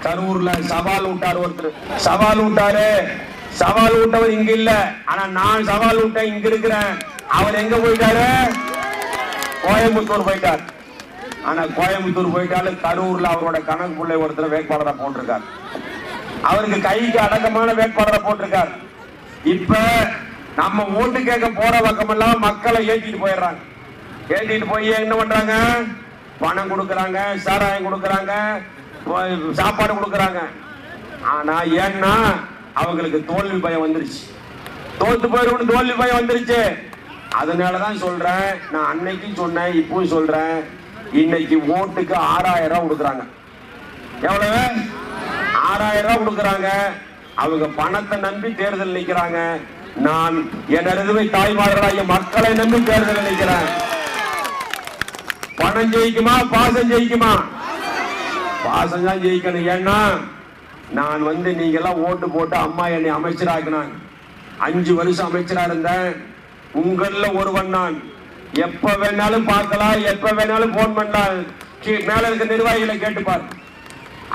கரூர்ல சவால் விட்டார் ஒருத்தர். சவால் விட்டாரு. சவால் விட்டவர் இங்க இல்ல, ஆனா நான் சவால் விட்டேன், இங்க இருக்கிறேன். அவர் எங்க போயிட்டாரு? கோயம்புத்தூர் போயிட்டார். ஆனா கோயம்புத்தூர் போயிட்டாலும் கரூர்ல அவரோட கணக்கு பிள்ளை ஒருத்தர் வேட்பாளரை போட்டிருக்கார். அவருக்கு கைக்கு அடக்கமான வேட்பாளரை போட்டிருக்கார். இப்ப நம்ம ஓட்டு கேட்க போற பக்கமெல்லாம் மக்களை ஏற்றிட்டு போயிடுறாங்க. ஏற்றிட்டு போய் என்ன பண்றாங்க? பணம் கொடுக்கறாங்க, சாராயம் கொடுக்கறாங்க, சாப்பாடு கொடுக்கறாங்க. ஆனா ஏன்னா அவங்களுக்கு தோல்வி பயம் வந்துருச்சு. தோத்து போயிடும் தோல்வி பயம் வந்துருச்சு. அதனாலதான் சொல்றேன், நான் அன்னைக்கு சொன்னேன், இப்பவும் சொல்றேன், இன்னைக்கு ஓட்டுக்கு 6000 ரூபாய் கொடுக்கறாங்க. எவ்வளவு? 6000 ரூபாய் கொடுக்கறாங்க. அவங்க பணத்தை நம்பி தேர்தல் நிக்கிறாங்க. நான் எனது தாய்மார்களாகிய மக்களை நம்பி தேர்தல் நிற்கிறேன். பணம் ஜெயிக்குமா, பாசம் ஜெயிக்குமா? பாசம் தான் ஜெயிக்கணும். ஏன்னா நான் நீங்க எல்லாம் ஓட்டு போட்டு அம்மா என்னை அமைச்சராக்கினாங்க. 5 வருஷம் அமைச்சரா இருந்தேன். உங்கள ஒருவன் நான். எப்ப வேணாலும் பார்க்கலாம், எப்ப வேணாலும் போன் பண்ணலாம், மேல இருக்க நிர்வாகிகளை கேட்டுப்பார்.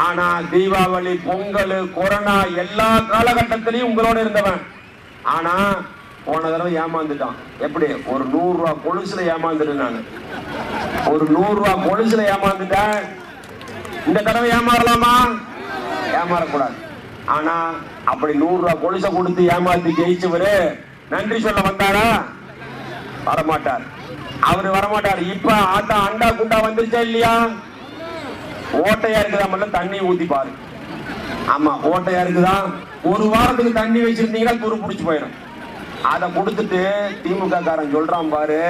ஆனா தீபாவளி, பொங்கல், கொரோனா எல்லா காலகட்டத்திலையும் உங்களோட இருந்தவன். ஆனா போன தடவை ஏமாந்துட்டான். எப்படி? ஒரு 100 ரூபாய் கொலுசுல ஏமாந்துட்டேன். நான் ஒரு 100 ரூபாய் கொலுசுல ஏமாந்துட்டேன். இந்த தடவை ஏமாறலாமா? ஏமாறக்கூடாது. ஆனா அப்படி 100 ரூபாய் கொலுசை கொடுத்து ஏமாத்தி ஜெயிச்சவரு நன்றி சொல்ல வந்தாரா? வரமாட்டார். அவரு வரமாட்டார். இப்ப ஆட்டா அண்டா குண்டா வந்துருச்சா இல்லையா? ஓட்டையா இருக்குதா? மட்டும் தண்ணி ஊத்தி பாரு. ஆமா, ஓட்டையா இருக்குதா? ஒரு வாரத்துக்கு தண்ணி வச்சிருந்தீங்கன்னா துரு பிடிச்சு போயிடும். அதை கொடுத்துட்டு திமுக காரன் சொல்றான் பாரு,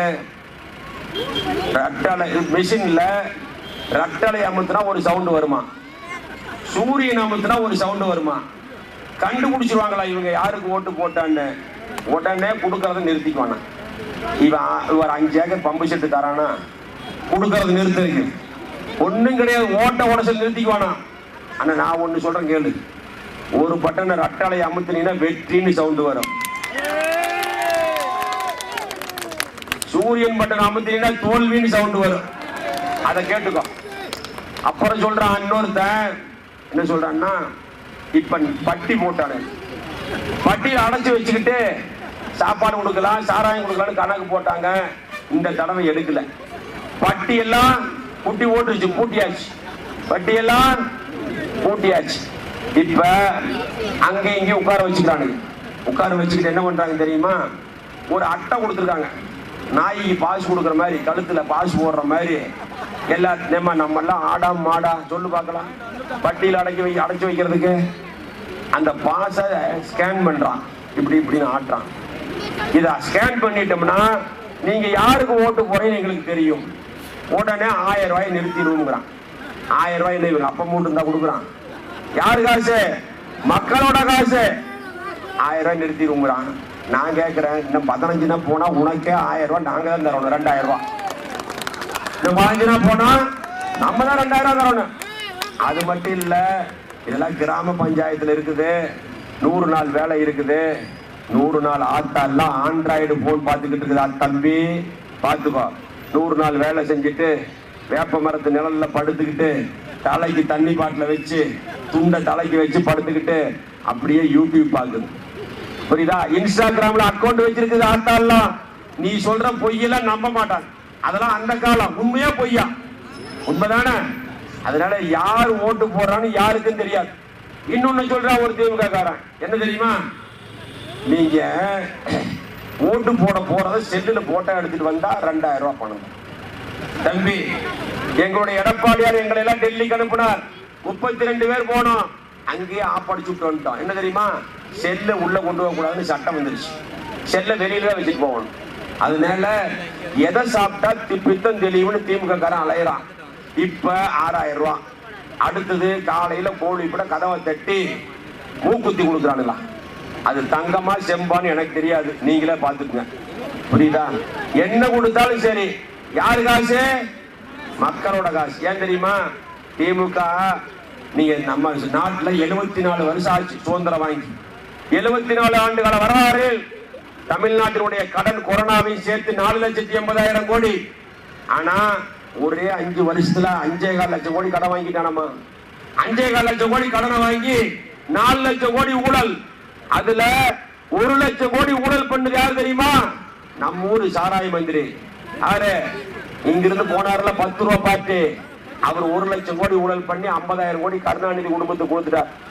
ரட்டளை மிஷின்ல ரட்டளை அமுத்துனா ஒரு சவுண்ட் வருமா, சூரியன் அமுத்துனா ஒரு சவுண்ட் வருமா? கண்டுபிடிச்சிருவாங்களா இவங்க யாருக்கு ஓட்டு போட்டான்னு? உடனே கொடுக்கறத நிறுத்திக்குவானா? இவர் 5 ஏக்கர் பம்பு செட்டு தரானா, கொடுக்கறது நிறுத்திருக்கு. ஒண்ணும் கிடையாது, ஓட்ட உடசல் நிறுத்திக்குவானா? ஆனா நான் ஒண்ணு சொல்றேன் கேளு, ஒரு பட்டனை ரட்டளை அமுத்தினா வெற்றின்னு சவுண்ட் வரும். சூரியன் பட்டன் அமுத்தினா தோல்வின்னு சவுண்ட் வரும். அதை கேட்டுக்கோ. அப்புறம் சொல்றான் இன்னொருத்தன் என்ன சொல்றான்னா, இப்ப பட்டி போட்டானு, பட்டியை அடைச்சு வச்சுக்கிட்டு சாப்பாடு கொடுக்கலாம், சாராயம் கொடுக்கலாம்னு கணக்கு போட்டாங்க. இந்த தடவை எடுக்கல. பட்டி எல்லாம் குட்டி ஓட்டுருச்சு, பூட்டியாச்சு. பட்டி எல்லாம் பூட்டியாச்சு. இப்ப அங்க இங்க உட்கார வச்சுக்கிறாங்க. உட்கார வச்சுக்கிட்டு என்ன பண்றாங்க தெரியுமா? ஒரு அட்டை கொடுத்துருக்காங்க. நாய்க்கு பாஸ் கொடுக்குற மாதிரி, கழுத்துல பாஸ் போடுற மாதிரி. எல்லாத்தையுமா நம்ம எல்லாம் ஆடா மாடா சொல்லு பார்க்கலாம். பட்டியல அடைச்சு வைக்கிறதுக்கு அந்த பாஸை ஸ்கேன் பண்றான். இப்படி இப்படின்னு ஆட்டுறான். இதை ஸ்கேன் பண்ணிட்டோம்னா நீங்க யாருக்கு ஓட்டு போறீங்கன்னு எங்களுக்கு தெரியும். உடனே 1000 ரூபாய் நிறுத்திடுவோங்கிறான். 1000 ரூபாய் இவங்க அப்ப மூட்டு இருந்தா கொடுக்குறான். யாரு காசு? மக்களோட காசு. 1000 ரூபாய் நிறுத்திடுவோங்கிறான். நான் கேட்கிறேன், இன்னும் 15 போனா உனக்கே 1000 ரூபாய் நாங்க தான் தரணும். 2000 ரூபாய். இன்னும் 15 போனா நம்ம தான் 2000 ரூபாய் தரணும். அது மட்டும் இல்ல, இதெல்லாம் கிராம பஞ்சாயத்துல இருக்குது. 100 நாள் வேலை இருக்குது. 100 நாள் ஆத்தா எல்லாம் ஆண்ட்ராய்டு போன் பார்த்துக்கிட்டு இருக்குது. தம்பி பார்த்துக்கோ. 100 நாள் வேலை செஞ்சுட்டு வேப்ப மரத்து நிழல்ல படுத்துக்கிட்டு தலைக்கு தண்ணி பாட்டில வச்சு துண்டை தலைக்கு வச்சு படுத்துக்கிட்டு அப்படியே யூடியூப் பார்க்குது. புரியுதா? இன்ஸ்டாகிராம்ல அக்கௌண்ட் வச்சிருக்குது ஆத்தாலாம். நீ சொல்ற பொய்யெல்லாம் நம்ப மாட்டாங்க. அதெல்லாம் அந்த காலம். உண்மையா பொய்யா? உண்மைதானே? அதனால யார் ஓட்டு போடுறான்னு யாருக்கும் தெரியாது. இன்னொன்னு சொல்றா ஒரு திமுக காரன், என்ன தெரியுமா? நீங்க ஓட்டு போறத செல்லுல போட்டோ எடுத்துட்டு வந்தா 2000 ரூபாய் பணம். தம்பி, எங்களுடைய எடப்பாடியார் எங்களை எல்லாம் டெல்லிக்கு அனுப்பினார். 32 பேர் போனோம். அங்கேயே ஆப்படிச்சு விட்டு வந்துட்டோம். என்ன தெரியுமா? செல்ல உள்ள கொண்டு போக கூடாதுன்னு சட்டம் வந்துருச்சு. செல்ல வெளியில வச்சுட்டு போகணும். அதனால எதை சாப்பிட்டா பித்தம் தெளிவுன்னு திமுக காரன் அலையிறான். இப்ப 6000 ரூபாய். அடுத்தது காலையில கோழி கூட கதவை தட்டி மூக்குத்தி கொடுக்குறானுங்களா? அது தங்கமா செம்பான்னு எனக்கு தெரியாது, நீங்களே பாத்துக்குங்க. புரியுதா? என்ன கொடுத்தாலும் சரி. யாரு காசு? மக்களோட காசு. ஏன் தெரியுமா? திமுக நீங்க நம்ம நாட்டுல 74 வருஷம் ஆச்சு சுதந்திரம் வாங்கி. 74 ஆண்டுகால வரலாறு. தமிழ்நாட்டினுடைய கடன் கொரோனாவை சேர்த்து 4,80,000 கோடி. ஆனா ஒரே 5 வருஷத்துல 5,4 லட்சம் கோடி கடன் வாங்கிட்டானம்மா. 5.25 லட்சம் கோடி கடனை வாங்கி 4 லட்சம் கோடி ஊழல். அதுல 1 லட்சம் கோடி ஊழல் பண்ணது யாரு தெரியுமா? நம்ம ஊரு சாராய மந்திரி. யாரு? இங்கிருந்து போனார்ல 10 ரூபாய் பாட்டு. அவர் 1 லட்சம் கோடி ஊழல் பண்ணி 50,000 கோடி கருணாநிதி குடும்பத்துக்கு கொடுத்துட்டார்.